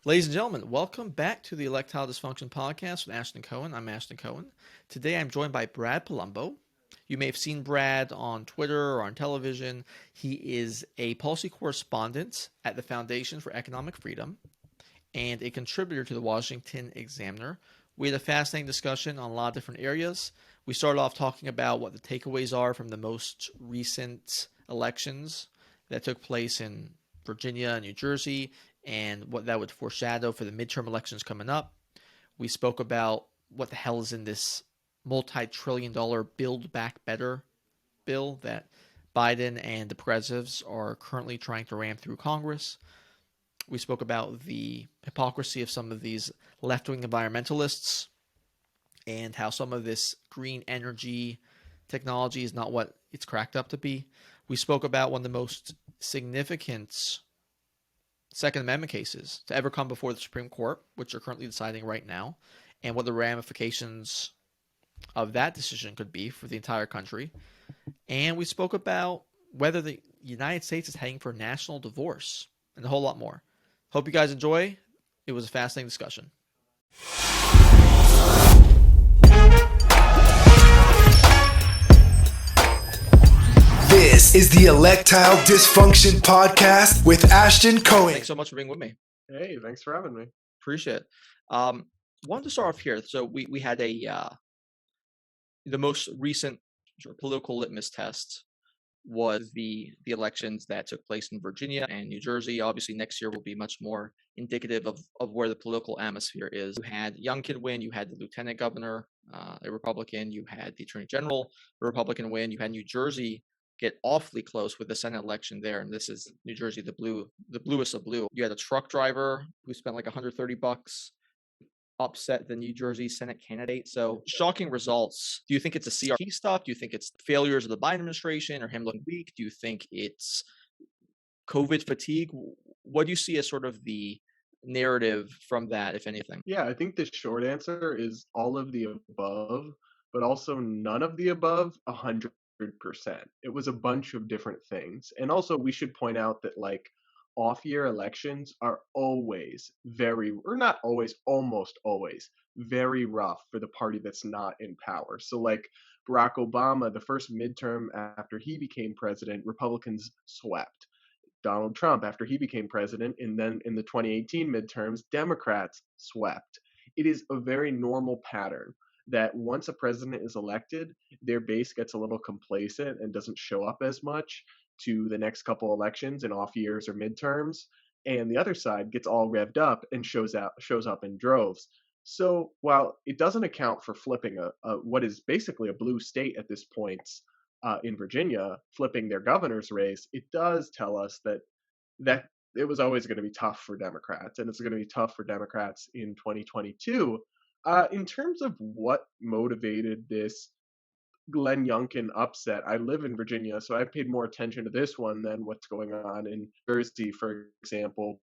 Ladies and gentlemen, welcome back to the Electile Dysfunction Podcast with Ashton Cohen. I'm Ashton Cohen. Today I'm joined by Brad Polumbo. You may have seen Brad on Twitter or on television. He is a policy correspondent at the Foundation for Economic Freedom and a contributor to the Washington Examiner. We had a fascinating discussion on a lot of different areas. We started off talking about what the takeaways are from the most recent elections that took place in Virginia and New Jersey, and what that would foreshadow for the midterm elections coming up. We spoke about what the hell is in this multi-trillion-dollar Build Back Better bill that Biden and the progressives are currently trying to ram through Congress. We spoke about the hypocrisy of some of these left-wing environmentalists and how some of this green energy technology is not what it's cracked up to be. We spoke about one of the most significant Second Amendment cases to ever come before the Supreme Court, which are currently deciding right now, and what the ramifications of that decision could be for the entire country. And we spoke about whether the United States is heading for national divorce and a whole lot more. Hope you guys enjoy. It was a fascinating discussion. This is the Electile Dysfunction Podcast with Ashton Cohen. Thanks so much for being with me. Hey, thanks for having me. Appreciate it. Wanted to start off here. So we had the most recent sort of political litmus test was the elections that took place in Virginia and New Jersey. Obviously, next year will be much more indicative of where the political atmosphere is. You had Youngkin win. You had the lieutenant governor, a Republican. You had the attorney general, a Republican win. You had New Jersey get awfully close with the Senate election there, and this is New Jersey, the bluest of blue. You had a truck driver who spent like $130, upset the New Jersey Senate candidate. So shocking results. Do you think it's a CRT stuff? Do you think it's failures of the Biden administration or him looking weak? Do you think it's COVID fatigue? What do you see as sort of the narrative from that, if anything? Yeah, I think the short answer is all of the above, but also none of the above 100%. It was a bunch of different things. And also we should point out that off-year elections are always or not always, almost always very rough for the party that's not in power. So Barack Obama, the first midterm after he became president, Republicans swept. Donald Trump, after he became president, and then in the 2018 midterms, Democrats swept. It is a very normal pattern that once a president is elected, their base gets a little complacent and doesn't show up as much to the next couple elections in off years or midterms, and the other side gets all revved up and shows up in droves. So while it doesn't account for flipping what is basically a blue state at this point in Virginia, flipping their governor's race, it does tell us that it was always going to be tough for Democrats, and it's going to be tough for Democrats in 2022. In terms of what motivated this Glenn Youngkin upset, I live in Virginia, so I've paid more attention to this one than what's going on in Jersey, for example.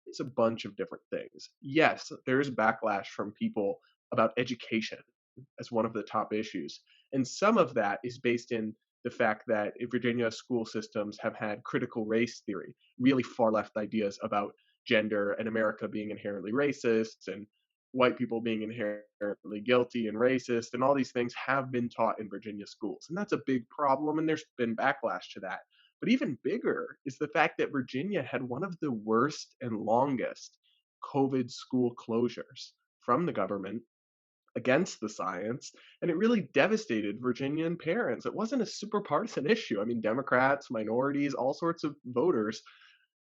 It's a bunch of different things. Yes, there's backlash from people about education as one of the top issues. And some of that is based in the fact that Virginia school systems have had critical race theory, really far left ideas about gender and America being inherently racist and white people being inherently guilty and racist, and all these things have been taught in Virginia schools. And that's a big problem, and there's been backlash to that. But even bigger is the fact that Virginia had one of the worst and longest COVID school closures from the government against the science, and it really devastated Virginian parents. It wasn't a super partisan issue. I mean, Democrats, minorities, all sorts of voters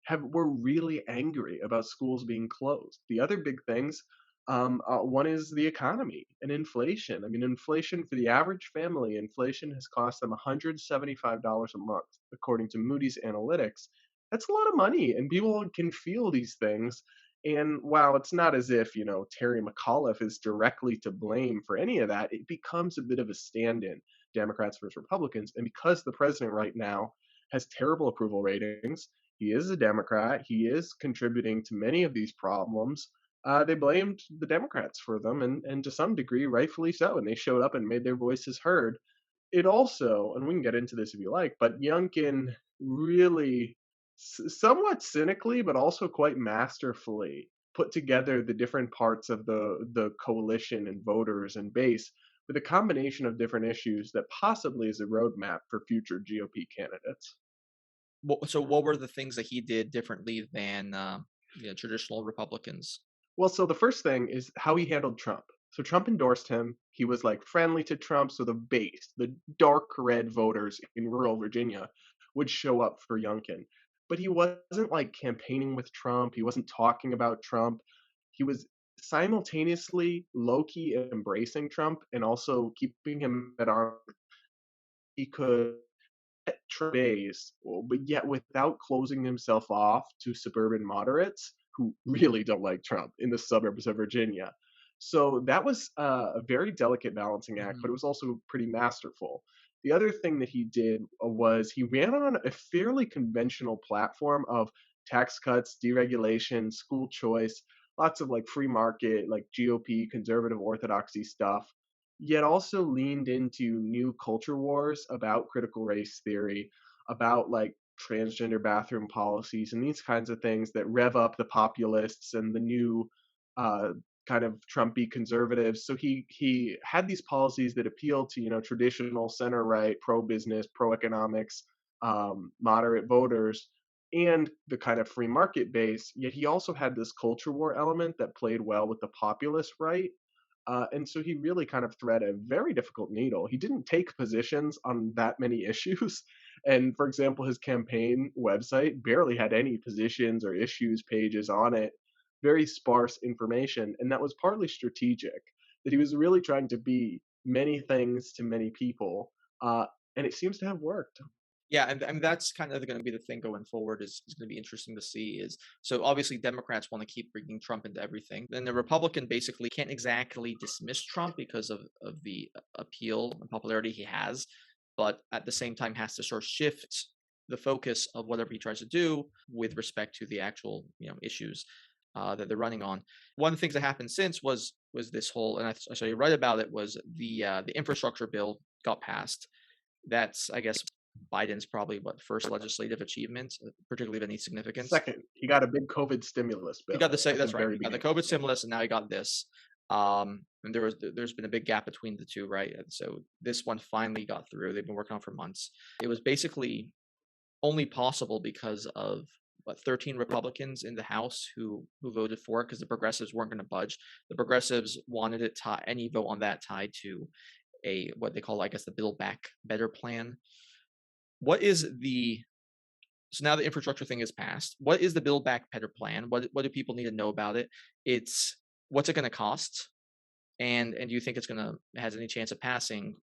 were really angry about schools being closed. The other big things, one is the economy and inflation. I mean, inflation for the average family, inflation has cost them $175 a month, according to Moody's Analytics. That's a lot of money, and people can feel these things. And while it's not as if, Terry McAuliffe is directly to blame for any of that, it becomes a bit of a stand-in, Democrats versus Republicans. And because the president right now has terrible approval ratings, he is a Democrat, he is contributing to many of these problems, they blamed the Democrats for them, and to some degree, rightfully so, and they showed up and made their voices heard. It also, and we can get into this if you like, but Youngkin really somewhat cynically, but also quite masterfully, put together the different parts of the coalition and voters and base with a combination of different issues that possibly is a roadmap for future GOP candidates. So what were the things that he did differently than traditional Republicans? Well, so the first thing is how he handled Trump. So Trump endorsed him. He was like friendly to Trump, so the base, the dark red voters in rural Virginia would show up for Youngkin. But he wasn't like campaigning with Trump. He wasn't talking about Trump. He was simultaneously low key embracing Trump and also keeping him at arm's. He could Trump base, but yet without closing himself off to suburban moderates who really don't like Trump in the suburbs of Virginia. So that was a very delicate balancing act, but it Mhm. was also pretty masterful. The other thing that he did was he ran on a fairly conventional platform of tax cuts, deregulation, school choice, lots of like free market, like GOP, conservative orthodoxy stuff, yet also leaned into new culture wars about critical race theory, about like transgender bathroom policies and these kinds of things that rev up the populists and the new uh, kind of Trumpy conservatives. So he had these policies that appeal to traditional center right, pro business, pro economics, moderate voters, and the kind of free market base. Yet he also had this culture war element that played well with the populist right, and so he really kind of thread a very difficult needle. He didn't take positions on that many issues. And for example, his campaign website barely had any positions or issues pages on it, very sparse information. And that was partly strategic, that he was really trying to be many things to many people. And it seems to have worked. Yeah, and that's kind of going to be the thing going forward. Is going to be interesting to see. Is so obviously Democrats want to keep bringing Trump into everything, and the Republican basically can't exactly dismiss Trump because of the appeal and popularity he has, but at the same time has to sort of shift the focus of whatever he tries to do with respect to the actual issues that they're running on. One of the things that happened since was this whole, and I saw you write about it, was the infrastructure bill got passed. That's, I guess, Biden's probably first legislative achievement, particularly of any significance. Second, he got a big COVID stimulus He got bill at the that's right. very He got the beginning. COVID stimulus, and now he got this. And there's been a big gap between the two, right? And so this one finally got through. They've been working on it for months. It was basically only possible because of 13 Republicans in the House who voted for it because the progressives weren't going to budge. The progressives wanted it any vote on that tied to a what they call, I guess, the Build Back Better plan. What is the So now the infrastructure thing is passed. What is the Build Back Better plan? What do people need to know about it? It's What's it going to cost, and do you think has any chance of passing,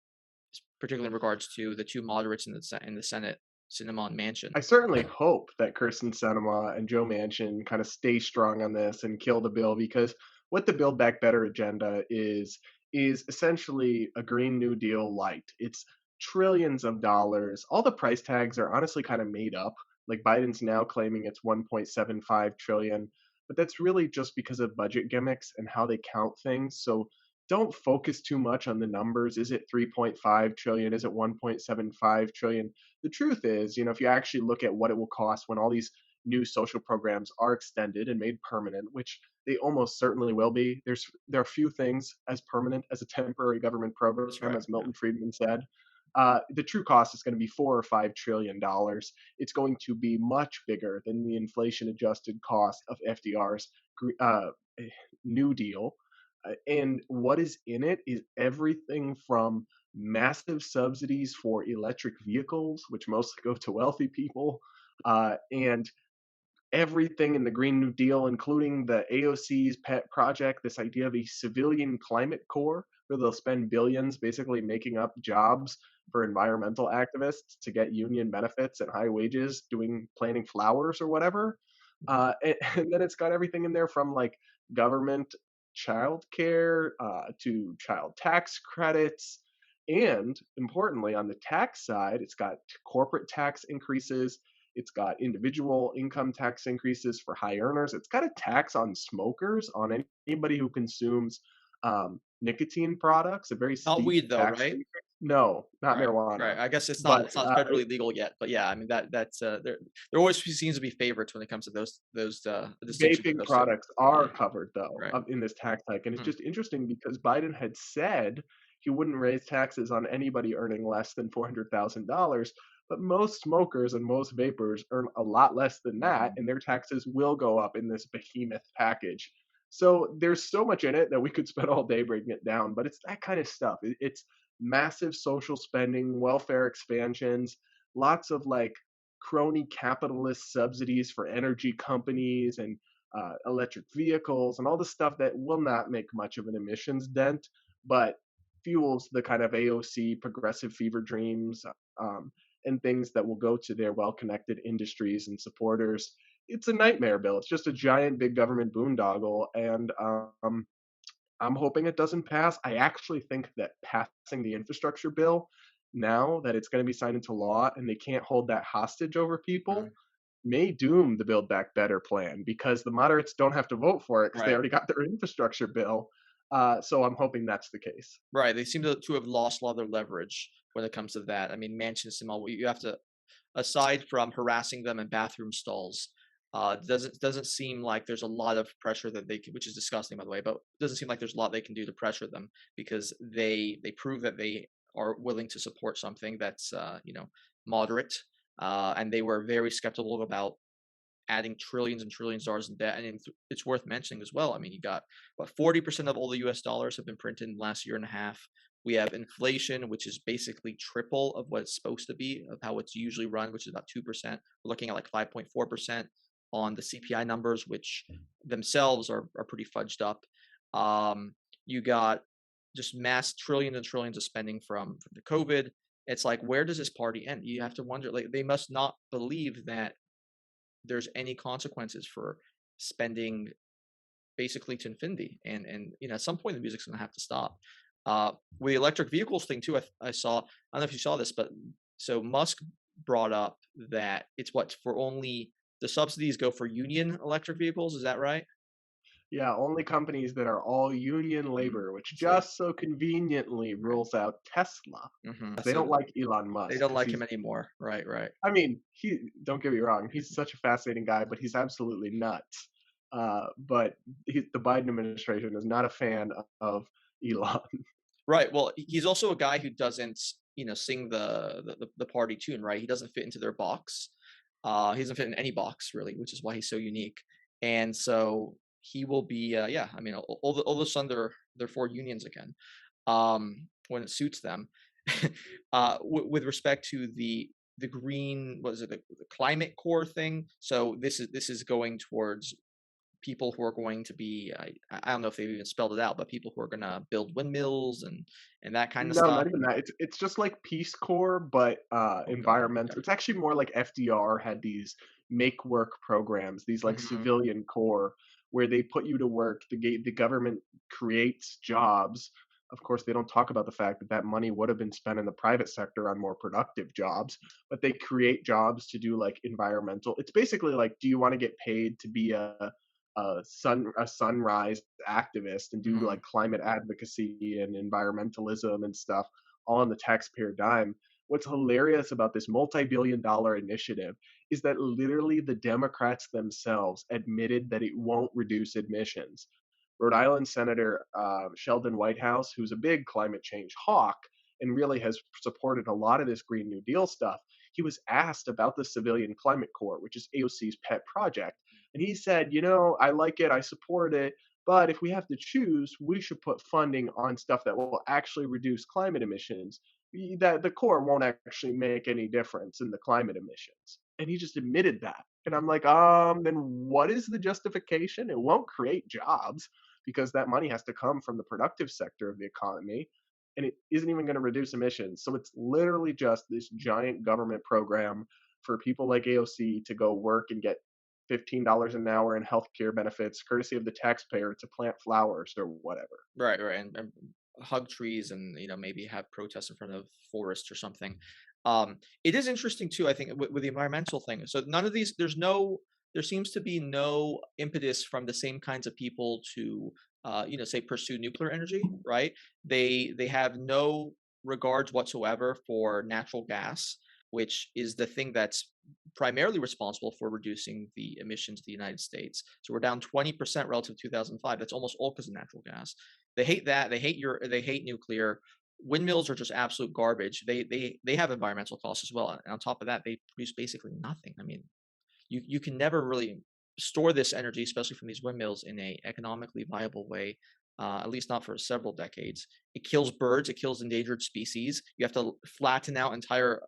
particularly in regards to the two moderates in the Senate, Sinema and Manchin? I certainly hope that Kirsten Sinema and Joe Manchin kind of stay strong on this and kill the bill, because what the Build Back Better agenda is essentially a Green New Deal light. It's trillions of dollars. All the price tags are honestly kind of made up. Like Biden's now claiming it's 1.75 trillion, but that's really just because of budget gimmicks and how they count things. So don't focus too much on the numbers. Is it 3.5 trillion? Is it 1.75 trillion? The truth is, if you actually look at what it will cost when all these new social programs are extended and made permanent, which they almost certainly will be, there are few things as permanent as a temporary government That's program, right. as Yeah. Milton Friedman said. The true cost is going to be $4 or $5 trillion. It's going to be much bigger than the inflation-adjusted cost of FDR's uh, New Deal. And what is in it is everything from massive subsidies for electric vehicles, which mostly go to wealthy people, and everything in the Green New Deal, including the AOC's pet project, this idea of a civilian climate corps, where they'll spend billions basically making up jobs for environmental activists to get union benefits and high wages doing planting flowers or whatever. And then it's got everything in there from like government childcare to child tax credits. And importantly, on the tax side, it's got corporate tax increases, it's got individual income tax increases for high earners. It's got a tax on smokers, on anybody who consumes nicotine products, a very Not steep weed though, tax right? increase. No, not Right, right. marijuana. I guess But, it's not federally legal yet, but yeah, I mean that's there always seems to be favorites when it comes to those distinctions of vaping those 2. products are Yeah, covered though, right. in this tax hike, and it's Hmm. just interesting because Biden had said he wouldn't raise taxes on anybody earning less than $400,000, but most smokers and most vapors earn a lot less than that, and their taxes will go up in this behemoth package. So there's so much in it that we could spend all day breaking it down, but it's that kind of stuff. It's massive social spending, welfare expansions, lots of like crony capitalist subsidies for energy companies and electric vehicles and all the stuff that will not make much of an emissions dent, but fuels the kind of AOC progressive fever dreams, and things that will go to their well connected industries and supporters. It's a nightmare bill. It's just a giant big government boondoggle. And I'm hoping it doesn't pass. I actually think that passing the infrastructure bill now that it's going to be signed into law and they can't hold that hostage over people Mhm. may doom the Build Back Better plan because the moderates don't have to vote for it because they Right. already got their infrastructure bill. So I'm hoping that's the case. Right, they seem to have lost a lot of their leverage when it comes to that. I mean, Manchins and all, you have to, aside from harassing them in bathroom stalls, doesn't seem like there's a lot of pressure that they can, which is disgusting, by the way, but it doesn't seem like there's a lot they can do to pressure them because they prove that they are willing to support something that's, moderate, and they were very skeptical about adding trillions and trillions of dollars in debt. And it's worth mentioning as well. I mean, you got about 40% of all the US dollars have been printed in the last year and a half. We have inflation, which is basically triple of what it's supposed to be, of how it's usually run, which is about 2%. We're looking at like 5.4% on the CPI numbers, which themselves are pretty fudged up. You got just mass trillions and trillions of spending from the COVID. It's like, where does this party end? You have to wonder, like, they must not believe that there's any consequences for spending basically to infinity. And at some point the music's gonna have to stop. With the electric vehicles thing too, I saw. I don't know if you saw this, but so Musk brought up that it's what for only the subsidies go for union electric vehicles. Is that right? Yeah, only companies that are all union Mm. labor, which So just so conveniently right. rules out Tesla. They So don't like Elon they Musk don't because like him he's, anymore. Right. Right. I mean, he, don't get me wrong, he's such a fascinating guy, but he's absolutely nuts. But the Biden administration is not a fan of Elon. Right. Well, he's also a guy who doesn't, sing the party tune, right? He doesn't fit into their box. He doesn't fit in any box really, which is why he's so unique. And so he will be, yeah. I mean, all of a sudden they're for unions again, when it suits them. With respect to the green, what is it, the climate core thing? So this is going towards people who are going to be I don't know if they've even spelled it out, but people who are gonna build windmills and that kind of No, stuff. not even that. It's just like Peace Corps, but Okay, environmental. okay. It's actually more like FDR had these make work programs, these like Mhm. civilian corps, where they put you to work. The government creates jobs. Of course, they don't talk about the fact that that money would have been spent in the private sector on more productive jobs, but they create jobs to do like environmental. It's basically like, do you want to get paid to be a sunrise activist and do Mhm. like climate advocacy and environmentalism and stuff all on the taxpayer dime. What's hilarious about this multi-billion dollar initiative is that literally the Democrats themselves admitted that it won't reduce emissions. Rhode Island Senator Sheldon Whitehouse, who's a big climate change hawk and really has supported a lot of this Green New Deal stuff, he was asked about the Civilian Climate Corps, which is AOC's pet project. And he said, I like it, I support it, but if we have to choose, we should put funding on stuff that will actually reduce climate emissions. That the core won't actually make any difference in the climate emissions. And he just admitted that. And I'm like, then what is the justification? It won't create jobs because that money has to come from the productive sector of the economy. And it isn't even going to reduce emissions. So it's literally just this giant government program for people like AOC to go work and get $15 an hour in healthcare benefits, courtesy of the taxpayer, to plant flowers or whatever. Right, right, and hug trees and, maybe have protests in front of forests or something. It is interesting too, I think, with the environmental thing. So none of these, there seems to be no impetus from the same kinds of people to, say, pursue nuclear energy, right? They have no. regards whatsoever for natural gas, which is the thing that's primarily responsible for reducing the emissions of the United States. So we're down 20% relative to 2005. That's almost all because of natural gas. They hate that. They hate nuclear. Windmills are just absolute garbage. They have environmental costs as well. And on top of that, they produce basically nothing. I mean, you can never really store this energy, especially from these windmills, in a economically viable way. At least not for several decades. It kills birds. It kills endangered species. You have to flatten out entire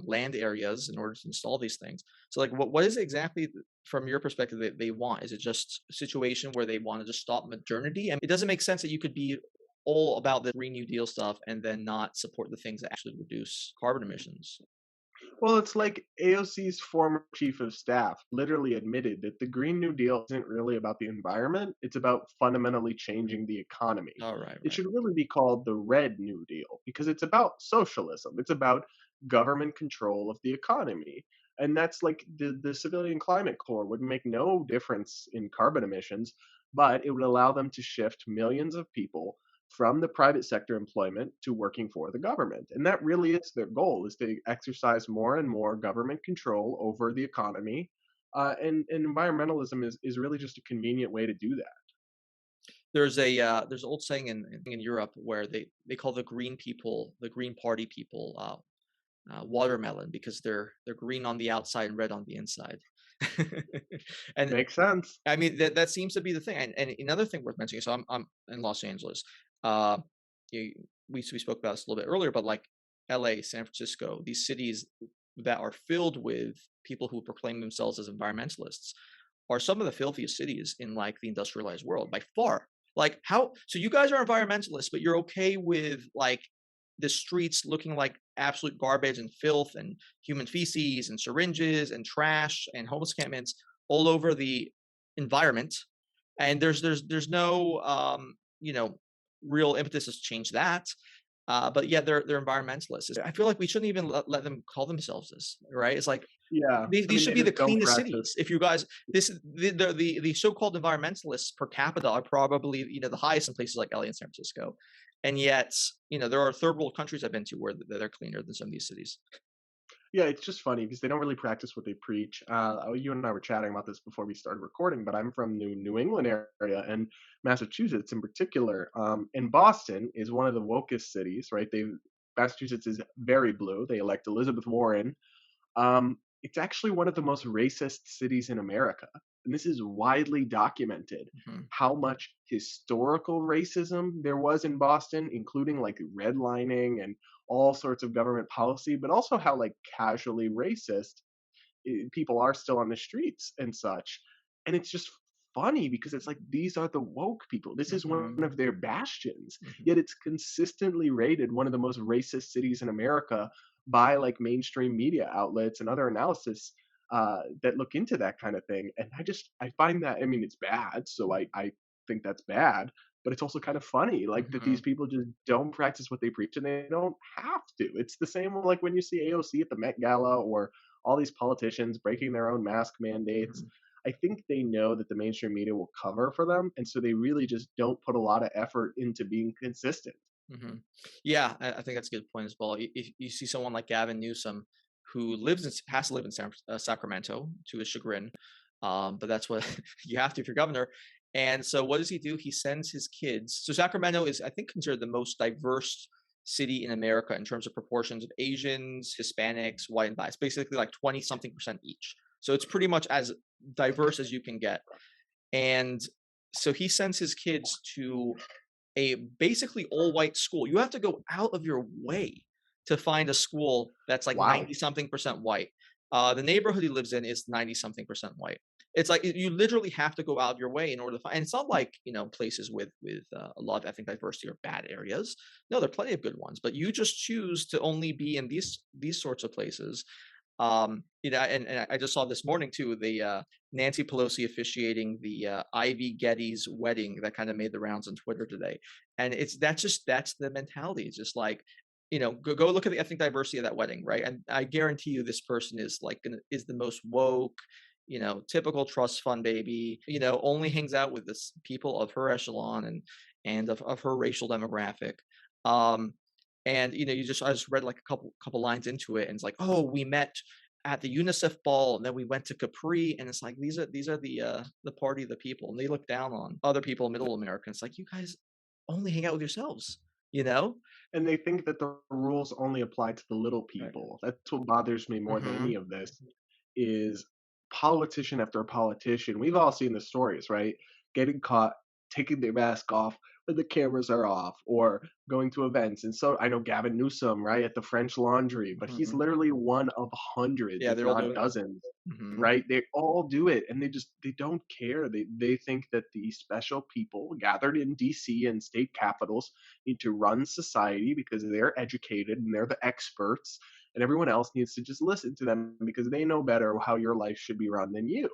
land areas in order to install these things. So, like, what is it exactly from your perspective that they want? Is it just a situation where they want to just stop modernity? And it doesn't make sense that you could be all about the Green New Deal stuff and then not support the things that actually reduce carbon emissions. Well, it's like AOC's former chief of staff literally admitted that the Green New Deal isn't really about the environment, it's about fundamentally changing the economy. All right, It right. should really be called the Red New Deal because it's about socialism. It's about government control of the economy. And that's like the Civilian Climate Corps would make no difference in carbon emissions, but it would allow them to shift millions of people from the private sector employment to working for the government. And that really is their goal, is to exercise more and more government control over the economy. And environmentalism is really just a convenient way to do that. There's an old saying in Europe where they call the green people, the Green Party people, watermelon because they're green on the outside and red on the inside. And Makes sense. I mean that seems to be the thing. And another thing worth mentioning. So I'm in Los Angeles. Uh, we spoke about this a little bit earlier, but like L.A., San Francisco, these cities that are filled with people who proclaim themselves as environmentalists are some of the filthiest cities in like the industrialized world by far. Like how so you guys are environmentalists, but you're okay with like the streets looking like absolute garbage and filth and human feces and syringes and trash and homeless encampments all over the environment. And there's no real impetus to change that. But yeah, they're environmentalists. I feel like we shouldn't even let them call themselves this, right? It's like Yeah. I these mean, should they be the just don't cleanest practice. cities. If you guys, this the so-called environmentalists per capita are probably the highest in places like LA and San Francisco, and yet there are third world countries I've been to where they're cleaner than some of these cities. Yeah, it's just funny because they don't really practice what they preach. You and I were chatting about this before we started recording, but I'm from New England area and Massachusetts in particular. And Boston is one of the wokest cities, right? Massachusetts is very blue. They elect Elizabeth Warren. It's actually one of the most racist cities in America. And this is widely documented Mhm, how much historical racism there was in Boston, including like redlining and all sorts of government policy, but also how like casually racist people are still on the streets and such. And it's just funny because it's like these are the woke people. This is one mhm, of their bastions. mhm, Yet it's consistently rated one of the most racist cities in America by like mainstream media outlets and other analysis that look into that kind of thing. And I find that, I mean, it's bad. So I think that's bad, but it's also kind of funny, like that these mhm, people just don't practice what they preach and they don't have to. It's the same like when you see AOC at the Met Gala or all these politicians breaking their own mask mandates. mhm, I think they know that the mainstream media will cover for them, and so they really just don't put a lot of effort into being consistent. mhm. Yeah, I think that's a good point as well. If you see someone like Gavin Newsom, who has to live in Sacramento to his chagrin, but that's what you have to if you're governor. And so, what does he do? He sends his kids. So Sacramento is, I think, considered the most diverse city in America in terms of proportions of Asians, Hispanics, white, and black. It's basically like 20 something percent each. So it's pretty much as diverse as you can get. And so he sends his kids to a basically all white school. You have to go out of your way to find a school that's like Wow. 90 something percent white. The neighborhood he lives in is 90 something percent white. It's like you literally have to go out of your way in order to find. And it's not like places with a lot of ethnic diversity are bad areas. No, there are plenty of good ones, but you just choose to only be in these sorts of places. And I just saw this morning too the Nancy Pelosi officiating the Ivy Getty's wedding that kind of made the rounds on Twitter today, and that's the mentality. It's just like go look at the ethnic diversity of that wedding, right? And I guarantee you this person is is the most woke, typical trust fund baby. Only hangs out with this people of her echelon and of her racial demographic. Um, And I just read like a couple lines into it, and it's like, oh, we met at the UNICEF ball, and then we went to Capri, and it's like these are the party of the people, and they look down on other people in Middle America. It's like you guys only hang out with yourselves, you know? And they think that the rules only apply to the little Right. people. That's what bothers me more than Mm-hmm. any of this is politician after politician. We've all seen the stories, right? Getting caught taking their mask off when the cameras are off or going to events. And so I know Gavin Newsom, right, at the French Laundry, but he's Mm-hmm. literally one of hundreds, Yeah, if they're all not doing it. dozens, Mm-hmm. right? They all do it and they don't care. They think that the special people gathered in DC and state capitals need to run society because they're educated and they're the experts, and everyone else needs to just listen to them because they know better how your life should be run than you.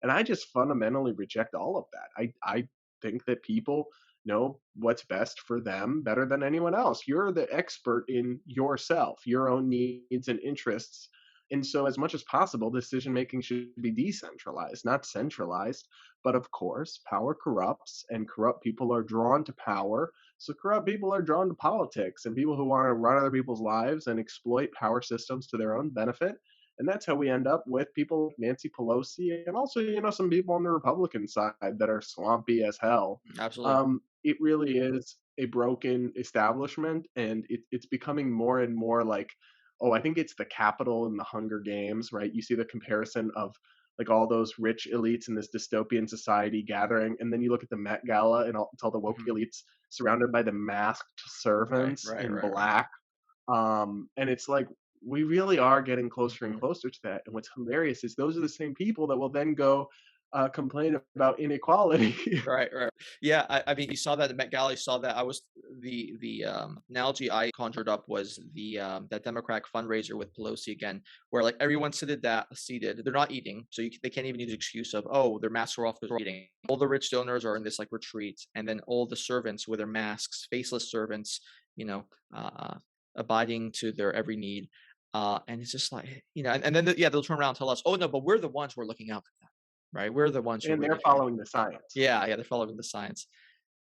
And I just fundamentally reject all of that. I think that people know what's best for them better than anyone else. You're the expert in yourself, your own needs and interests. And so, as much as possible, decision making should be decentralized, not centralized. But of course, power corrupts, and corrupt people are drawn to power. So, corrupt people are drawn to politics and people who want to run other people's lives and exploit power systems to their own benefit. And that's how we end up with people like Nancy Pelosi and also, some people on the Republican side that are swampy as hell. Absolutely. It really is a broken establishment, and it's becoming more and more like, oh, I think it's the Capitol and the Hunger Games, right? You see the comparison of like all those rich elites in this dystopian society gathering, and then you look at the Met Gala and it's all the woke Hmm. elites surrounded by the masked Right, servants right, in right, right. black. And it's like we really are getting closer and Mhm. closer to that. And what's hilarious is those are the same people that will then go complain about inequality. Right, right. Yeah, I mean, you saw that at Met Gala, you saw that. I was the analogy I conjured up was that Democratic fundraiser with Pelosi again, where like everyone's seated, they're not eating, so they can't even use the excuse of, oh, their masks are off because we're eating. All the rich donors are in this like retreat, and then all the servants with their masks, faceless servants, you know, uh, abiding to their every need. And it's just like, and then yeah, they'll turn around and tell us, oh no, but we're the ones who are looking out for them, right? We're the ones who And they're really care. following the science. Yeah, yeah, they're following the science.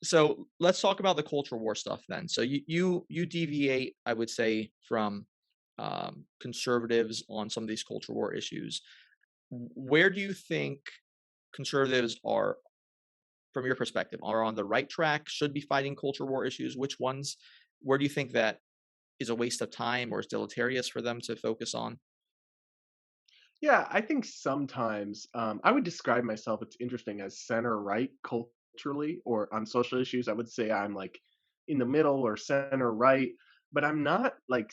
So let's talk about the culture war stuff then. So you deviate, I would say, from conservatives on some of these culture war issues. Where do you think conservatives are, from your perspective, are on the right track? Should be fighting culture war issues? Which ones? Where do you think that is a waste of time or is deleterious for them to focus on? Yeah, I think sometimes I would describe myself, it's interesting, as center right culturally or on social issues. I would say I'm like in the middle or center right, but I'm not like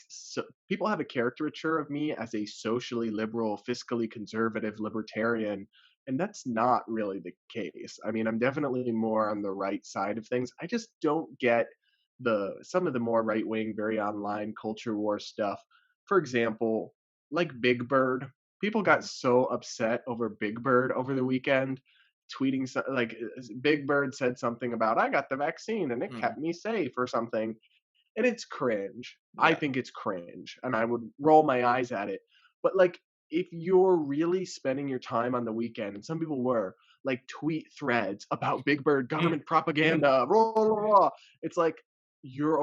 people have a caricature of me as a socially liberal, fiscally conservative libertarian. And that's not really the case. I mean, I'm definitely more on the right side of things. I just don't get the some of the more right wing, very online culture war stuff. For example, like Big Bird, people got Mhm. so upset over Big Bird over the weekend, tweeting like Big Bird said something about I got the vaccine and it kept Mhm. me safe or something, and it's cringe. I Yeah. think it's cringe, and I would roll my eyes at it. But like, if you're really spending your time on the weekend, and some people were like tweet threads about Big Bird government propaganda, rah, rah, rah, it's like you're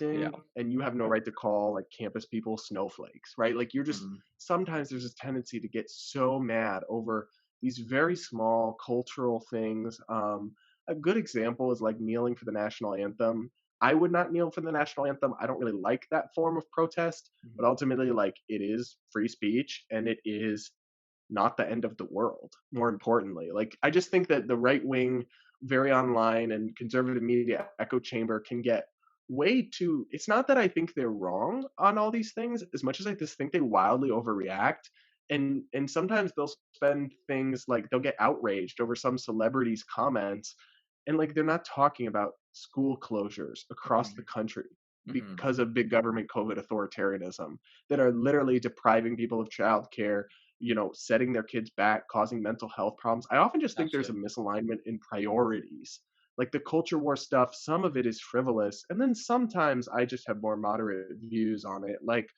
Yeah. overreacting and you have no right to call like campus people snowflakes, right? Like you're just Mhm. sometimes there's this tendency to get so mad over these very small cultural things. A good example is like kneeling for the national anthem. I would not kneel for the national anthem. I don't really like that form of protest, but Mhm. ultimately, like, it is free speech and it is not the end of the world, more importantly. Like, I just think that the right wing, very online, and conservative media echo chamber can get way too. It's not that I think they're wrong on all these things, as much as I just think they wildly overreact. And sometimes they'll spend things like they'll get outraged over some celebrity's comments, and like they're not talking about school closures across the Mhm. country Mhm. because of big government COVID authoritarianism that are literally depriving people of childcare, setting their kids back, causing mental health problems. I often just think there's a Absolutely. misalignment in priorities. Like the culture war stuff, some of it is frivolous, and then sometimes I just have more moderate views on it. Like,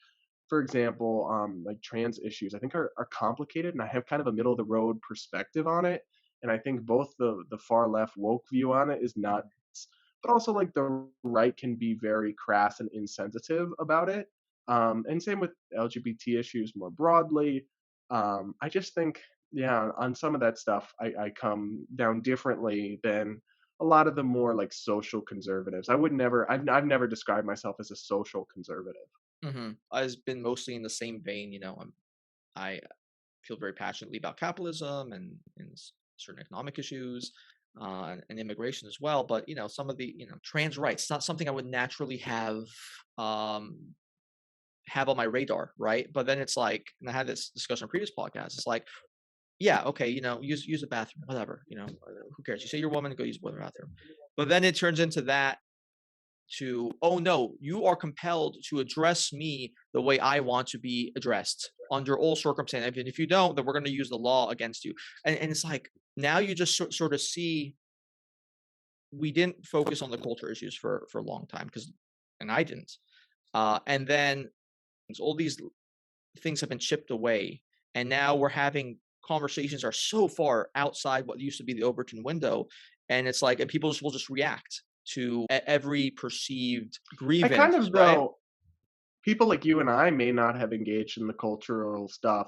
for example, like trans issues, I think are complicated, and I have kind of a middle of the road perspective on it. And I think both the far left woke view on it is nuts, Mhm. but also like the right can be very crass and insensitive about it. And same with LGBT issues more broadly. I just think, yeah, on some of that stuff, I come down differently than a lot of the more like social conservatives. I've never described myself as a social conservative. I've been mostly in the same vein. I feel very passionately about capitalism and certain economic issues and immigration as well. But some of the trans rights, not something I would naturally um, have on my radar, right? But then it's like, and I had this discussion on previous podcasts. It's like, yeah, okay, use the bathroom, whatever. Who cares? You say you're a woman, go use the bathroom. But then it turns into that to, oh no, you are compelled to address me the way I want to be addressed under all circumstances. And if you don't, then we're going to use the law against you. And it's like, now you just sort of see we didn't focus on the culture issues for a long time and I didn't. And then all these things have been chipped away. And now we're having conversations are so far outside what used to be the Overton window. And it's like, and people will just react to every perceived I kind grievance, of right? though people like you and I may not have engaged in the cultural stuff,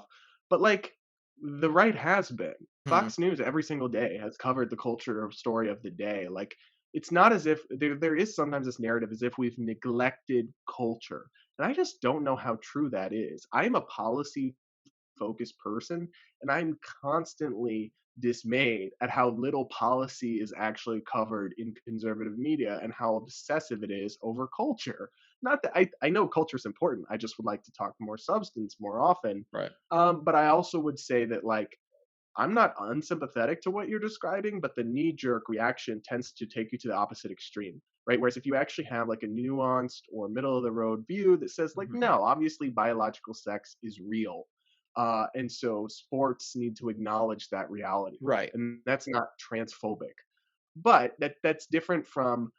but like the right has been. Hmm. Fox News every single day has covered the culture story of the day. Like it's not as if there is sometimes this narrative as if we've neglected culture. And I just don't know how true that is. I'm a policy focused person, and I'm constantly dismayed at how little policy is actually covered in conservative media and how obsessive it is over culture. Not that I know culture is important. I just would like to talk more substance more often. Right. But I also would say that like I'm not unsympathetic to what you're describing, but the knee jerk reaction tends to take you to the opposite extreme, right? Whereas if you actually have like a nuanced or middle of the road view that says, like, Hmm. no, obviously biological sex is real. And so sports need to acknowledge that reality. Right. And that's not transphobic. But that's different from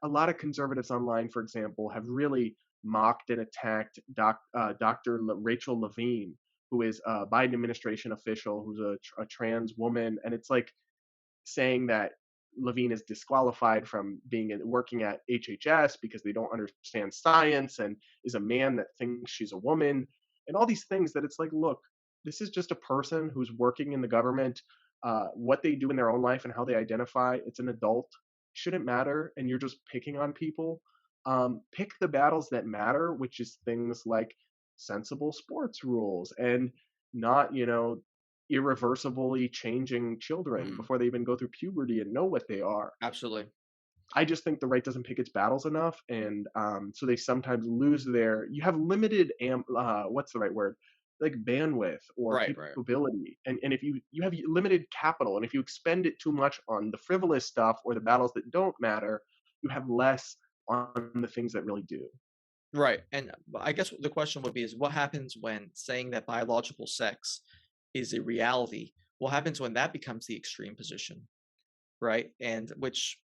a lot of conservatives online, for example, have really mocked and attacked Dr. Rachel Levine, who is a Biden administration official who's a trans woman, and it's like saying that Levine is disqualified from working at HHS because they don't understand science and is a man that thinks she's a woman and all these things that it's like, look, this is just a person who's working in the government. What they do in their own life and how they identify, it's an adult, shouldn't matter, and you're just picking on people. Pick the battles that matter, which is things like sensible sports rules and not, irreversibly changing children Mm, before they even go through puberty and know what they are. absolutely. I just think the right doesn't pick its battles enough, and so they sometimes lose their. You have limited what's the right word? Like bandwidth or Right. Right. capability, and if you have limited capital, and if you expend it too much on the frivolous stuff or the battles that don't matter, you have less on the things that really do. Right. And I guess the question would be is what happens when saying that biological sex is a reality? What happens when that becomes the extreme position? Right. And which,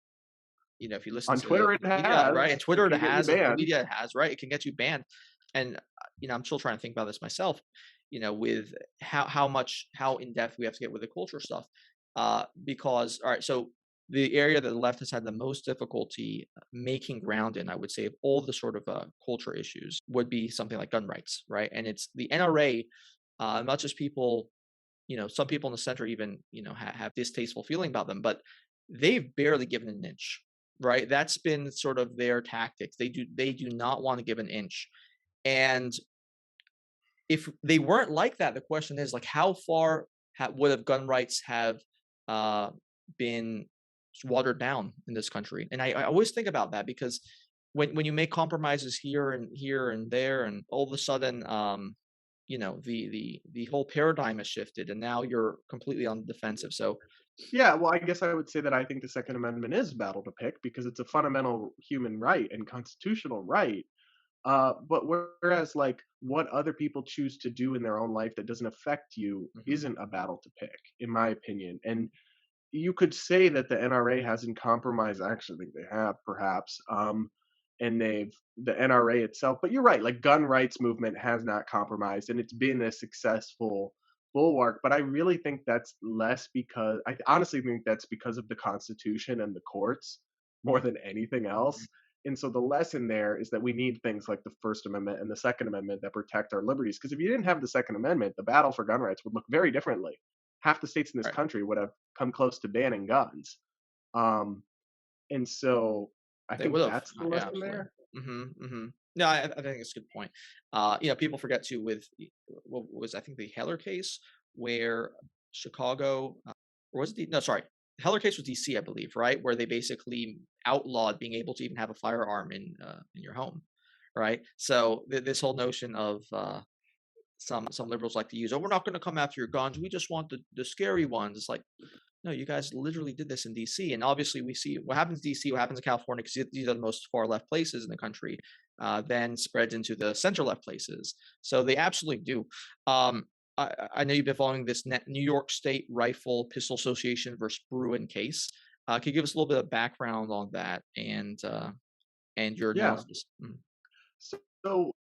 if you listen On to Twitter, it media, right, and has. It Twitter it can get you has, and all banned. media it has, right, it can get you banned. And I'm still trying to think about this myself, with how in depth we have to get with the culture stuff. Because all right, so the area that the left has had the most difficulty making ground in, I would say, of all the sort of culture issues would be something like gun rights, right? And it's the NRA, not just people, some people in the center even, have distasteful feeling about them, but they've barely given an inch, right? That's been sort of their tactics. They do not want to give an inch. And if they weren't like that, the question is like how far would have gun rights have uh, been watered down in this country? And I always think about that because when you make compromises here and there, and all of a sudden, the whole paradigm has shifted, and now you're completely on the defensive. So Yeah, well, I guess I would say that I think the Second Amendment is a battle to pick because it's a fundamental human right and constitutional right. But whereas, like, what other people choose to do in their own life that doesn't affect you mhm, isn't a battle to pick, in my opinion. And you could say that the NRA hasn't compromised. I actually think they have, perhaps. And the NRA itself. But you're right. Like gun rights movement has not compromised, and it's been a successful bulwark. But I really think that's less because I honestly think that's because of the Constitution and the courts. more than anything else. And so the lesson there is that we need things like the First Amendment and the Second Amendment that protect our liberties. Because if you didn't have the Second Amendment, the battle for gun rights would look very differently. Half the states in this Right. country would have come close to banning guns. Um, and so I They think would have. that's the Yeah, lesson absolutely. there. No, I think it's a good point. People forget too with what was I think the Heller case where Chicago, or was it no, sorry, Heller case was DC, I believe, right, where they basically outlawed being able to even have a firearm in your home, right? So this whole notion of some liberals like to use, oh, we're not going to come after your guns, we just want the scary ones. It's like, no, you guys literally did this in DC, and obviously we see what happens in DC, what happens in California, because these are the most far left places in the country, then spreads into the center left places. So they absolutely do. I know you've been following this New York State Rifle Pistol Association versus Bruen case. Can you give us a little bit of background on that and your Yeah. analysis? So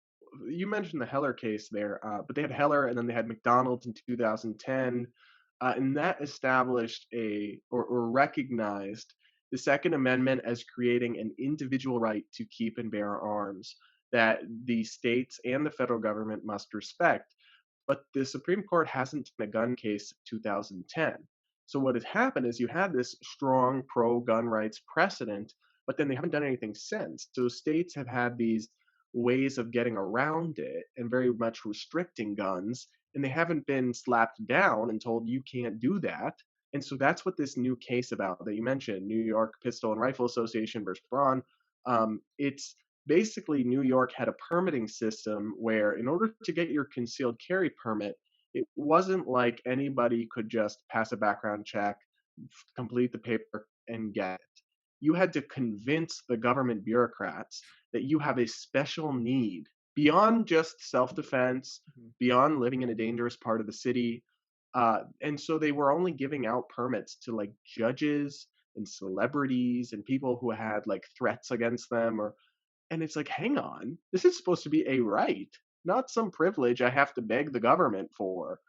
you mentioned the Heller case there, but they had Heller and then they had McDonald's in 2010, and that established or recognized the Second Amendment as creating an individual right to keep and bear arms that the states and the federal government must respect. But the Supreme Court hasn't taken a gun case since 2010. So what has happened is you had this strong pro-gun rights precedent, but then they haven't done anything since. So states have had these ways of getting around it and very much restricting guns, and they haven't been slapped down and told you can't do that. And so that's what this new case about that you mentioned, New York Pistol and Rifle Association versus Braun. It's basically New York had a permitting system where, in order to get your concealed carry permit, it wasn't like anybody could just pass a background check, complete the paper, and get it. You had to convince the government bureaucrats that you have a special need beyond just self defense, Mhm. beyond living in a dangerous part of the city. And so they were only giving out permits to like judges and celebrities and people who had like threats against them or and it's like, hang on, this is supposed to be a right, not some privilege I have to beg the government for.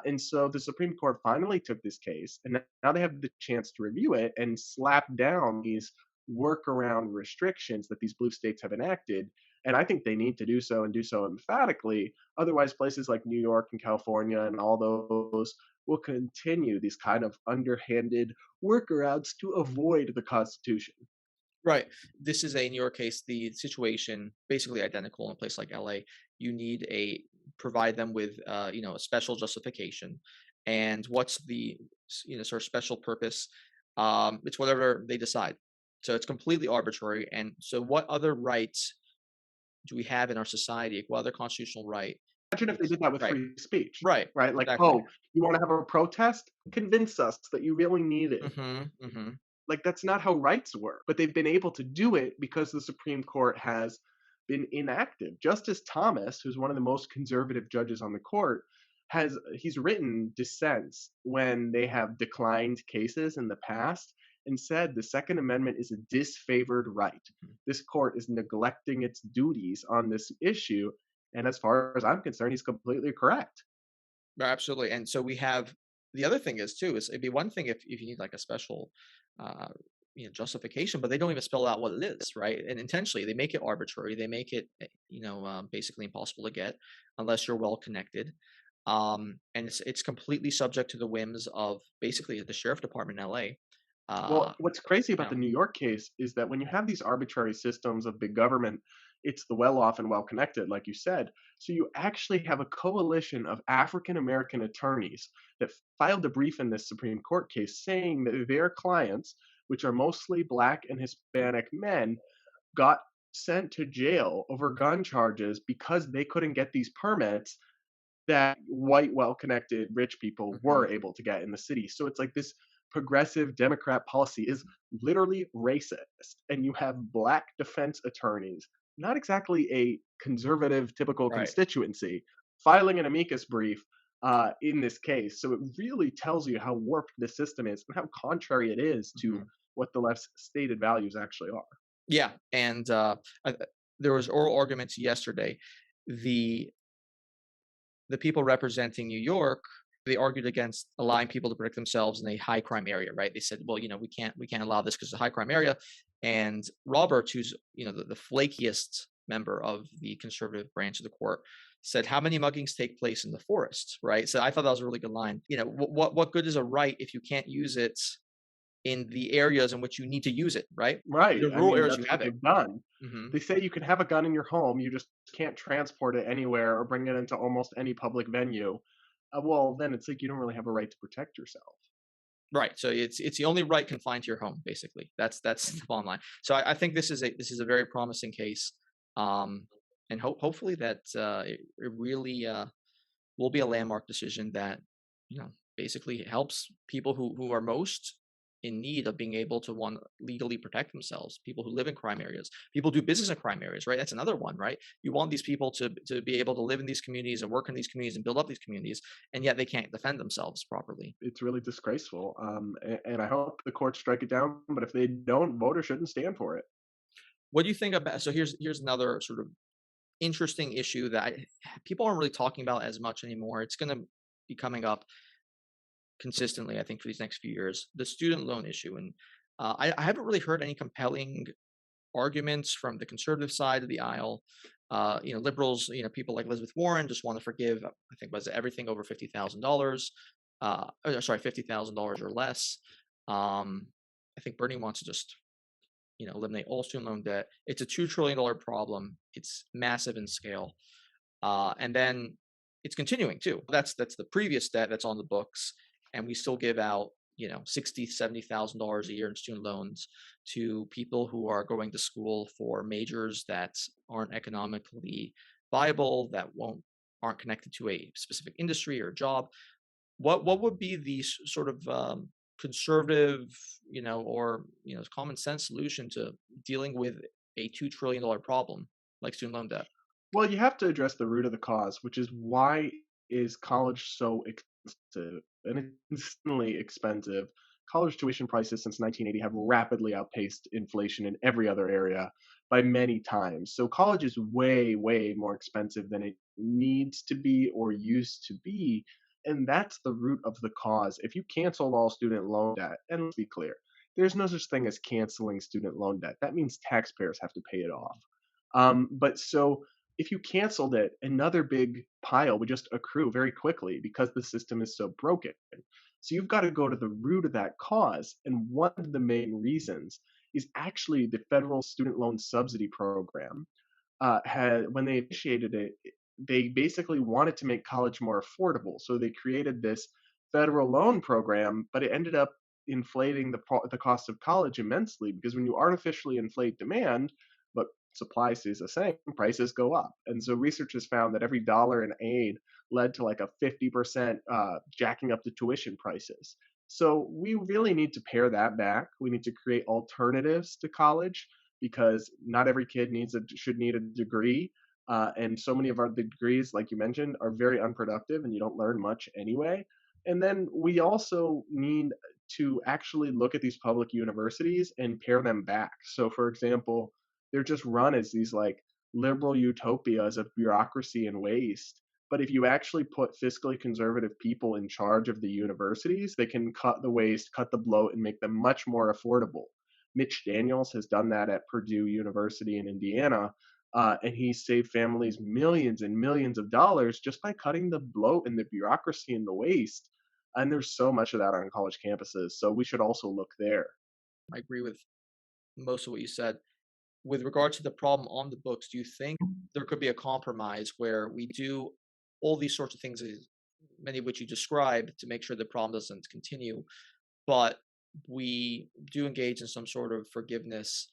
And so the Supreme Court finally took this case, and now they have the chance to review it and slap down these workaround restrictions that these blue states have enacted. And I think they need to do so and do so emphatically. Otherwise, places like New York and California and all those will continue these kind of underhanded workarounds to avoid the Constitution. Right. This is a New York case. The situation basically identical in a place like LA. You need a provide them with a special justification, and what's the sort of special purpose? It's whatever they decide. So it's completely arbitrary. And so, what other rights do we have in our society? What other constitutional right? Imagine if they did that with Right. free speech, Right. right? Like, Exactly. "Oh, you wanna have a protest? Convince us that you really need it." Hmm. Hmm. Like, that's not how rights work, but they've been able to do it because the Supreme Court has been inactive. Justice Thomas, who's one of the most conservative judges on the court, he's written dissents when they have declined cases in the past and said the Second Amendment is a disfavored right. This court is neglecting its duties on this issue, and as far as I'm concerned, he's completely correct. Absolutely. And so we have the other thing is too is it'd be one thing if you need like a special uh justification, but they don't even spell out what it is, right? And intentionally they make it arbitrary. They make it basically impossible to get unless you're well connected. And it's completely subject to the whims of basically the sheriff department in LA. Well, Uh what's crazy you about the know, New York case is that when you have these arbitrary systems of big government, it's the well off and well connected, like you said. So you actually have a coalition of African American attorneys that filed a brief in this Supreme Court case saying that their clients, which are mostly Black and Hispanic men, got sent to jail over gun charges because they couldn't get these permits that white, well-connected, rich people were mhm. able to get in the city. So it's like this progressive Democrat policy is literally racist, and you have black defense attorneys, not exactly a conservative typical Right. constituency, filing an amicus brief in this case. So it really tells you how warped the system is and how contrary it is to Mhm. what the left's stated values actually are. Yeah, and there was oral arguments yesterday. The the people representing New York, they argued against allowing people to protect themselves in a high crime area, right? They said, well, we can't allow this because it's a high crime area. And Roberts, who's the flakiest member of the conservative branch of the court, said, "How many muggings take place in the forests?" Right. So I thought that was a really good line. What good is a right if you can't use it in the areas in which you need to use it? Right. Right, The I rural mean, areas that's you what have it. they've done. Hmm. They say you can have a gun in your home, you just can't transport it anywhere or bring it into almost any public venue. Well, then it's like you don't really have a right to protect yourself. Right. So it's the only right confined to your home, basically. That's the bottom line. So I think this is a very promising case, um, and hopefully that it really will be a landmark decision that basically helps people who are most in need of being able to one legally protect themselves. People who live in crime areas, people who do business in crime areas, right? That's another one, right? You want these people to be able to live in these communities and work in these communities and build up these communities, and yet they can't defend themselves properly. It's really disgraceful, and I hope the courts strike it down, but if they don't, voters shouldn't stand for it. What do you think about? So here's another sort of interesting issue that people aren't really talking about as much anymore. It's going to be coming up consistently, I think, for these next few years. The student loan issue, and I haven't really heard any compelling arguments from the conservative side of the aisle. Liberals, people like Elizabeth Warren just want to forgive. I think was it everything over $50,000. Sorry, $50,000 or less. I think Bernie wants to just eliminate all student loan debt. It's a $2 trillion problem. It's massive in scale, and then it's continuing too. That's the previous debt that's on the books, and we still give out $60,000 to $70,000 a year in student loans to people who are going to school for majors that aren't economically viable, that won't aren't connected to a specific industry or job. What would be the sort of conservative, or common sense solution to dealing with a $2 trillion problem like student loan debt? Well, you have to address the root of the cause, which is why is college so expensive and instantly expensive? College tuition prices since 1980 have rapidly outpaced inflation in every other area by many times. So college is way, way more expensive than it needs to be or used to be. And that's the root of the cause. If you cancel all student loan debt, and let's be clear, there's no such thing as canceling student loan debt. That means taxpayers have to pay it off. But so if you canceled it, another big pile would just accrue very quickly because the system is so broken. So you've got to go to the root of that cause. And one of the main reasons is actually the federal student loan subsidy program. When they initiated it, they basically wanted to make college more affordable. So they created this federal loan program, but it ended up inflating the cost of college immensely because when you artificially inflate demand, but supply stays the same, prices go up. And so research has found that every dollar in aid led to like a 50% jacking up the tuition prices. So we really need to pare that back. We need to create alternatives to college because not every kid should need a degree. And so many of our degrees, like you mentioned, are very unproductive and you don't learn much anyway. And then we also need to actually look at these public universities and pare them back. So, for example, they're just run as these like liberal utopias of bureaucracy and waste. But if you actually put fiscally conservative people in charge of the universities, they can cut the waste, cut the bloat, and make them much more affordable. Mitch Daniels has done that at Purdue University in Indiana, and he saved families millions and millions of dollars just by cutting the bloat and the bureaucracy and the waste. And there's so much of that on college campuses, so we should also look there. I agree with most of what you said. With regard to the problem on the books, do you think there could be a compromise where we do all these sorts of things, many of which you described, to make sure the problem doesn't continue, but we do engage in some sort of forgiveness?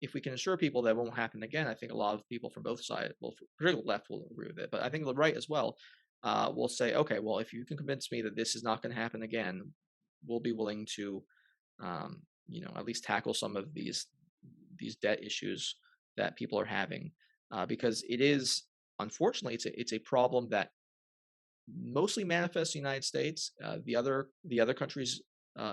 If we can assure people that won't happen again, I think a lot of people from both sides, well, particularly the left, will agree with it. But I think the right as well will say, okay, well, if you can convince me that this is not going to happen again, we'll be willing to, at least tackle some of these debt issues that people are having, because it is, unfortunately, it's a problem that mostly manifests in the United States. The other countries,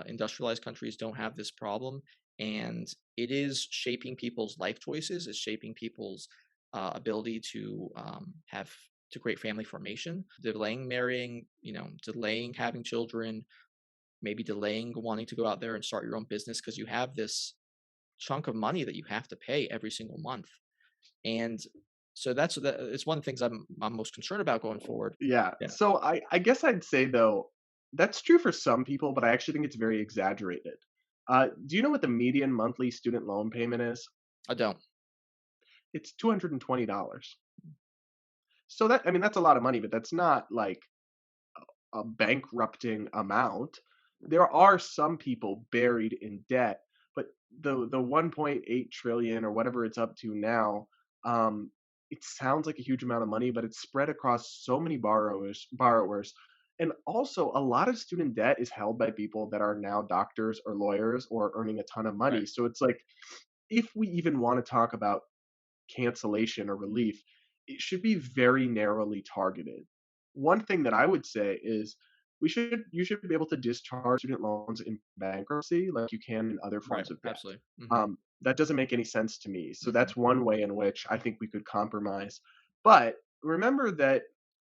industrialized countries, don't have this problem, and it is shaping people's life choices. It's shaping people's ability to have to create family formation, delaying marrying, delaying having children, maybe delaying wanting to go out there and start your own business because you have this chunk of money that you have to pay every single month. And so it's one of the things I'm most concerned about going forward. Yeah. Yeah, So I guess I'd say though, that's true for some people, but I actually think it's very exaggerated. Do you know what the median monthly student loan payment is? I don't. It's $220. So that, I mean, that's a lot of money, but that's not like a bankrupting amount. There are some people buried in debt, but the 1.8 trillion or whatever it's up to now, um, it sounds like a huge amount of money, but it's spread across so many borrowers. And also a lot of student debt is held by people that are now doctors or lawyers or earning a ton of Right. money. So it's like if we even want to talk about cancellation or relief, it should be very narrowly targeted. One thing that I would say is you should be able to discharge student loans in bankruptcy like you can in other Right. forms of debt. Absolutely. Hmm. That doesn't make any sense to me. So Hmm. that's one way in which I think we could compromise. But remember that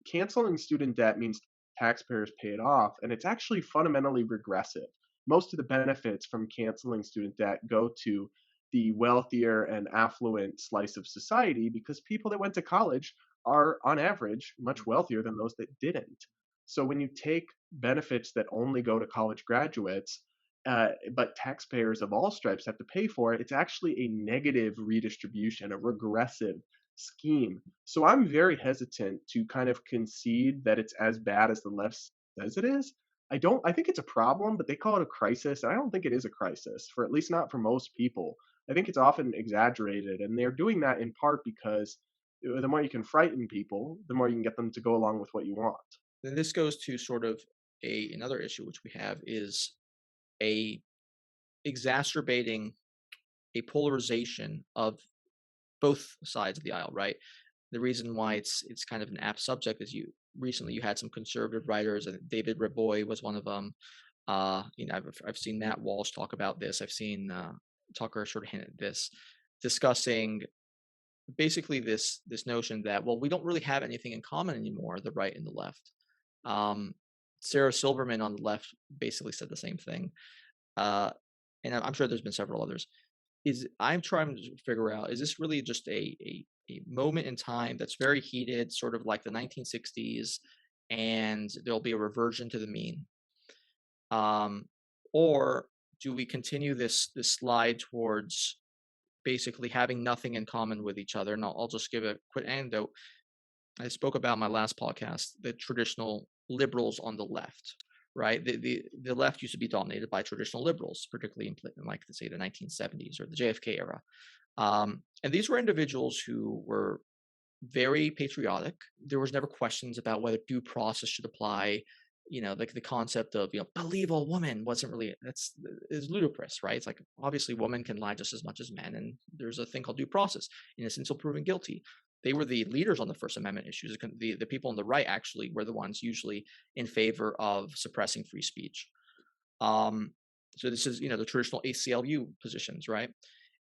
canceling student debt means taxpayers pay it off, and it's actually fundamentally regressive. Most of the benefits from canceling student debt go to the wealthier and affluent slice of society because people that went to college are, on average, much wealthier than those that didn't. So when you take benefits that only go to college graduates, but taxpayers of all stripes have to pay for it, it's actually a negative redistribution, a regressive scheme. So I'm very hesitant to kind of concede that it's as bad as the left says it is. I think it's a problem, but they call it a crisis. And I don't think it is a crisis, for at least not for most people. I think it's often exaggerated. And they're doing that in part because the more you can frighten people, the more you can get them to go along with what you want. Then this goes to sort of a another issue which we have is a exacerbating a polarization of both sides of the aisle, right? The reason why it's kind of an apt subject is you had some conservative writers, and David Riboy was one of them. I've seen Matt Walsh talk about this. I've seen Tucker sort of hint at this, discussing basically this notion that, well, we don't really have anything in common anymore, the right and the left. Um, Sarah Silverman on the left basically said the same thing, uh, and I'm sure there's been several others. I'm trying to figure out, is this really just a moment in time that's very heated, sort of like the 1960s, and there'll be a reversion to the mean, um, or do we continue this slide towards basically having nothing in common with each other? And I'll just give a quick anecdote. I spoke about in my last podcast the traditional liberals on the left, right? The left used to be dominated by traditional liberals, particularly in like say the 1970s or the JFK era, and these were individuals who were very patriotic. There was never questions about whether due process should apply. Like the concept of believe a woman wasn't really that's is ludicrous, right? It's like obviously women can lie just as much as men, and there's a thing called due process, innocent until proven guilty. They were the leaders on the First Amendment issues. The people on the right actually were the ones usually in favor of suppressing free speech. Um, so this is the traditional ACLU positions, right?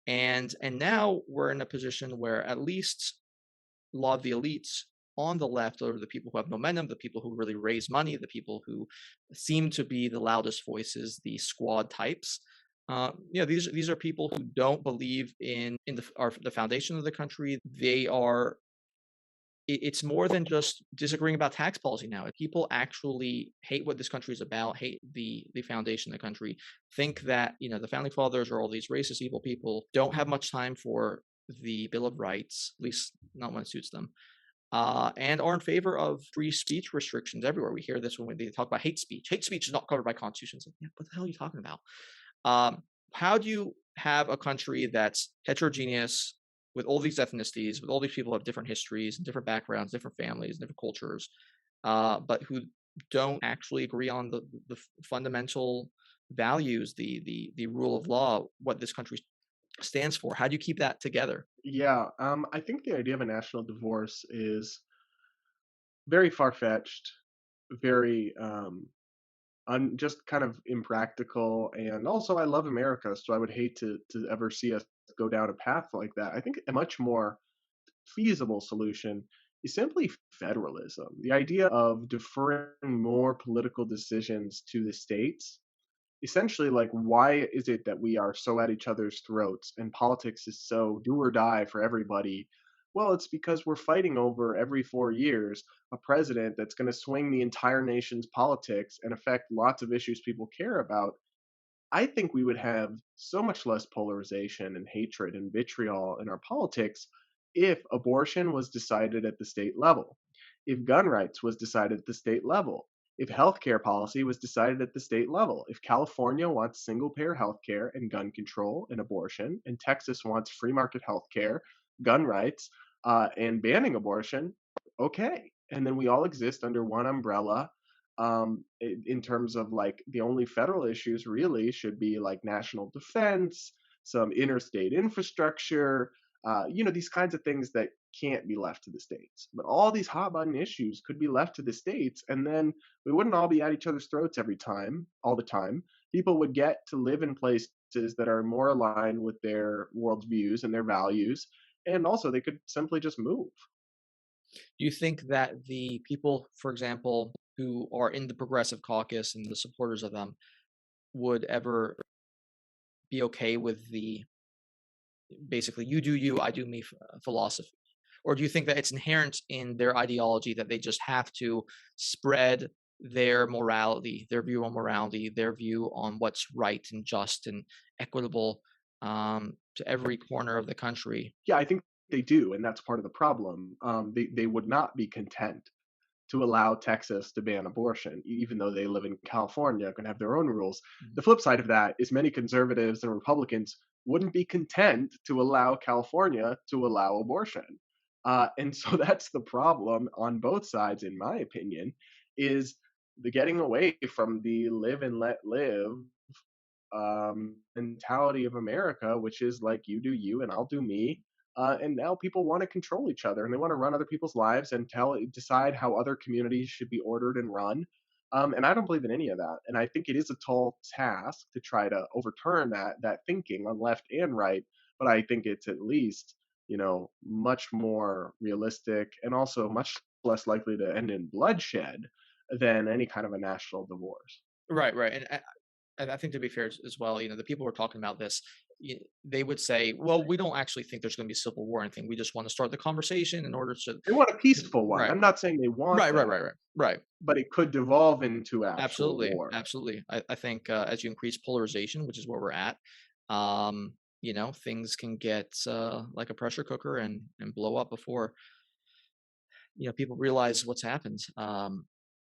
And now we're in a position where at least a lot of the elites on the left are the people who have momentum, the people who really raise money, the people who seem to be the loudest voices, the squad types. These are people who don't believe in the foundation of the country. They are. It's more than just disagreeing about tax policy now. People actually hate what this country is about, hate the foundation of the country, think that the founding fathers are all these racist, evil people, don't have much time for the Bill of Rights, at least not when it suits them, and are in favor of free speech restrictions everywhere. We hear this when they talk about hate speech. Hate speech is not covered by Constitution. It's like, yeah, what the hell are you talking about? How do you have a country that's heterogeneous with all these ethnicities, with all these people who have different histories and different backgrounds, different families, different cultures, but who don't actually agree on the fundamental values, the rule of law, what this country stands for? How do you keep that together? Yeah, I think the idea of a national divorce is very far fetched, very just kind of impractical. And also, I love America, so I would hate to ever see us go down a path like that. I think a much more feasible solution is simply federalism. The idea of deferring more political decisions to the states essentially, like, why is it that we are so at each other's throats and politics is so do or die for everybody? Well, it's because we're fighting over every 4 years a president that's going to swing the entire nation's politics and affect lots of issues people care about. I think we would have so much less polarization and hatred and vitriol in our politics if abortion was decided at the state level, if gun rights was decided at the state level, if healthcare policy was decided at the state level, if California wants single payer healthcare and gun control and abortion, and Texas wants free market healthcare, gun rights, and banning abortion, okay. And then we all exist under one umbrella, in terms of like the only federal issues really should be like national defense, some interstate infrastructure, these kinds of things that can't be left to the states. But all these hot button issues could be left to the states, and then we wouldn't all be at each other's throats every time, all the time. People would get to live in places that are more aligned with their worldviews and their values, and also they could simply just move. Do you think that the people, for example, who are in the Progressive Caucus and the supporters of them would ever be okay with the basically you do you, I do me philosophy? Or do you think that it's inherent in their ideology that they just have to spread their morality, their view on morality, their view on what's right and just and equitable to every corner of the country? Yeah, I think they do, and that's part of the problem. They would not be content to allow Texas to ban abortion, even though they live in California, can have their own rules. Mhm. The flip side of that is many conservatives and Republicans wouldn't be content to allow California to allow abortion. And so that's the problem on both sides, in my opinion, is the getting away from the live and let live mentality of America, which is like you do you and I'll do me. And now people want to control each other and they want to run other people's lives and decide how other communities should be ordered and run. And I don't believe in any of that. And I think it is a tall task to try to overturn that thinking on left and right. But I think it's at least much more realistic and also much less likely to end in bloodshed than any kind of a national divorce. Right, right. And I think to be fair as well, the people who are talking about this, they would say, well, we don't actually think there's going to be civil war or anything. We just want to start the conversation in order to, They want a peaceful one. right, I'm not saying they want right, right, that, right, right, right. but it could devolve into actual Absolutely, war. absolutely. I think as you increase polarization, which is where we're at, things can get like a pressure cooker and blow up before people realize what's happened.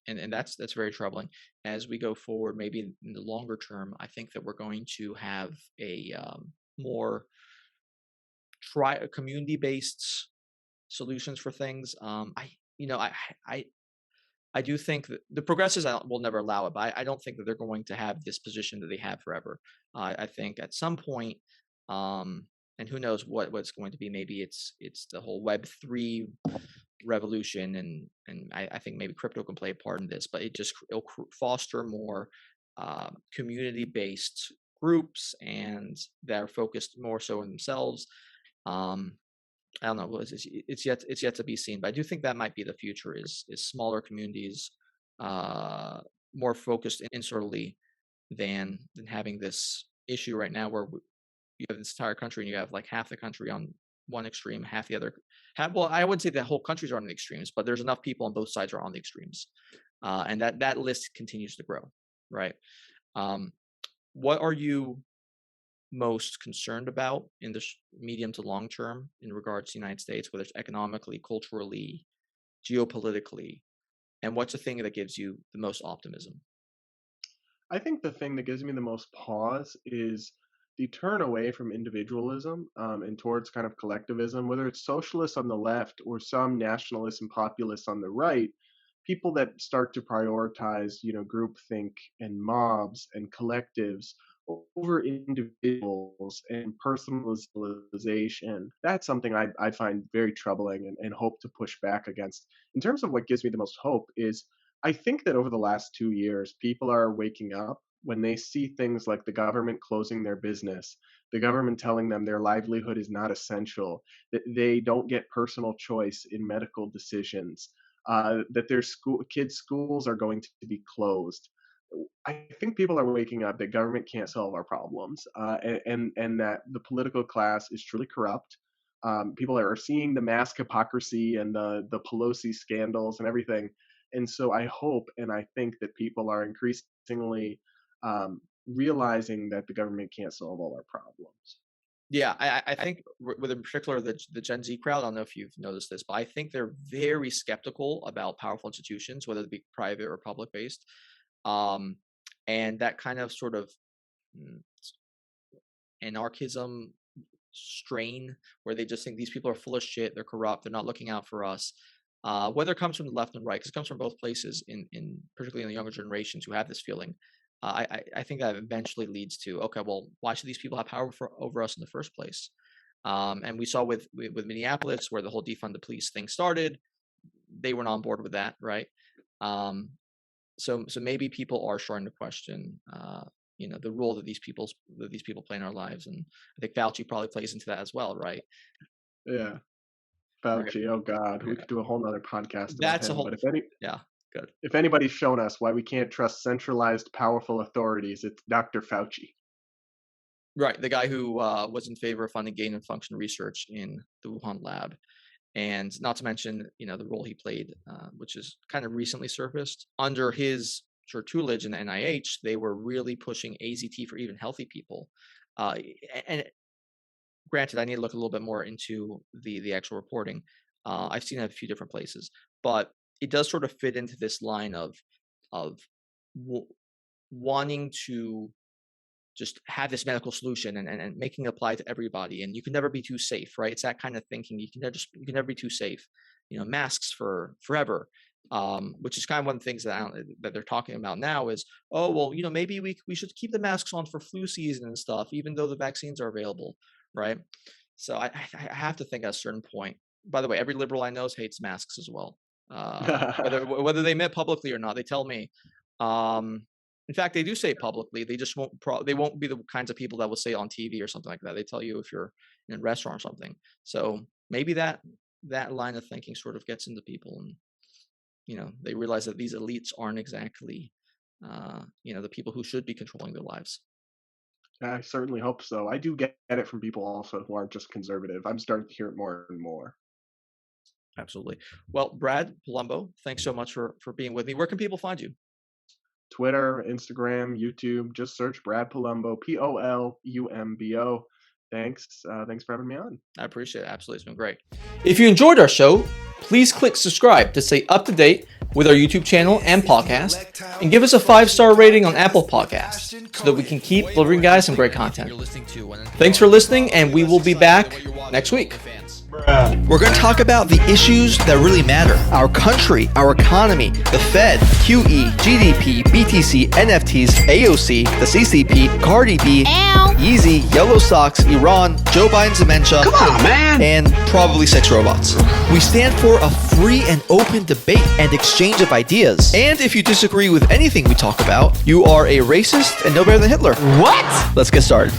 And that's very troubling. As we go forward, maybe in the longer term, I think that we're going to have a more community based solutions for things. I I do think that the progressives will never allow it, but I don't think that they're going to have this position that they have forever. I think at some point, and who knows what's going to be. Maybe it's the whole Web3 revolution, and I think maybe crypto can play a part in this. But it'll foster more community based groups and that are focused more so on themselves. Um, I don't know. It's yet to be seen, but I do think that might be the future. Is smaller communities, more focused insularly than having this issue right now, where you have this entire country and you have like half the country on one extreme, half the other. Well, I wouldn't say the whole countries are on the extremes, but there's enough people on both sides are on the extremes, and that list continues to grow. Right. Um, what are you most concerned about in the medium to long term in regards to the United States, whether it's economically, culturally, geopolitically, and what's the thing that gives you the most optimism? I think the thing that gives me the most pause is the turn away from individualism, and towards kind of collectivism, whether it's socialists on the left or some nationalists and populists on the right. People that start to prioritize, groupthink and mobs and collectives over individuals and personalization. That's something I find very troubling and hope to push back against. In terms of what gives me the most hope is I think that over the last 2 years, people are waking up when they see things like the government closing their business, the government telling them their livelihood is not essential, that they don't get personal choice in medical decisions, that their kids' schools are going to be closed. I think people are waking up that government can't solve our problems, and that the political class is truly corrupt. People are seeing the mask hypocrisy and the Pelosi scandals and everything. And so I hope and I think that people are increasingly realizing that the government can't solve all our problems. Yeah, I think with in particular the Gen Z crowd, I don't know if you've noticed this, but I think they're very skeptical about powerful institutions, whether they be private or public based. Um, and that kind of sort of mm, anarchism strain where they just think these people are full of shit, they're corrupt, they're not looking out for us. Whether it comes from the left and right, because it comes from both places, in particularly in the younger generations who have this feeling. I think that eventually leads to, okay, well, why should these people have power over us in the first place? And we saw with Minneapolis, where the whole defund the police thing started, they weren't on board with that, right? So maybe people are starting to question, the role that these people play in our lives, and I think Fauci probably plays into that as well, right? Yeah, Right. Fauci. Oh God, we Yeah. could do a whole nother podcast about That's a him. whole. But Yeah, good. if anybody's shown us why we can't trust centralized, powerful authorities, it's Dr. Fauci. Right, the guy who was in favor of funding gain of function research in the Wuhan lab, and not to mention, the role he played, which is kind of recently surfaced under his sort of tutelage in the NIH. They were really pushing AZT for even healthy people, and granted, I need to look a little bit more into the actual reporting. I've seen it at a few different places, but it does sort of fit into this line of wanting to just have this medical solution and making it apply to everybody. And you can never be too safe, right? It's that kind of thinking. You can never be too safe. Masks for forever, which is kind of one of the things that they're talking about now is, oh, well, maybe we should keep the masks on for flu season and stuff, even though the vaccines are available, right? So I have to think at a certain point. By the way, every liberal I know hates masks as well, whether they admit publicly or not. They tell me. In fact, they do say it publicly. They just won't. They won't be the kinds of people that will say it on TV or something like that. They tell you if you're in a restaurant or something. So maybe that line of thinking sort of gets into people, and they realize that these elites aren't exactly, the people who should be controlling their lives. I certainly hope so. I do get it from people also who aren't just conservative. I'm starting to hear it more and more. Absolutely. Well, Brad Polumbo, thanks so much for being with me. Where can people find you? Twitter, Instagram, YouTube. Just search Brad Polumbo, Polumbo. Thanks for having me on. I appreciate it. Absolutely. It's been great. If you enjoyed our show, please click subscribe to stay up to date with our YouTube channel and podcast, and give us a 5-star rating on Apple Podcasts so that we can keep delivering guys some great content. Thanks for listening, and we will be back next week. We're going to talk about the issues that really matter. Our country, our economy, the Fed, QE, GDP, BTC, NFTs, AOC, the CCP, Cardi B, Yeezy, Yellow Socks, Iran, Joe Biden's dementia, come on, man, and probably sex robots. We stand for a free and open debate and exchange of ideas. And if you disagree with anything we talk about, you are a racist and no better than Hitler. What? Let's get started.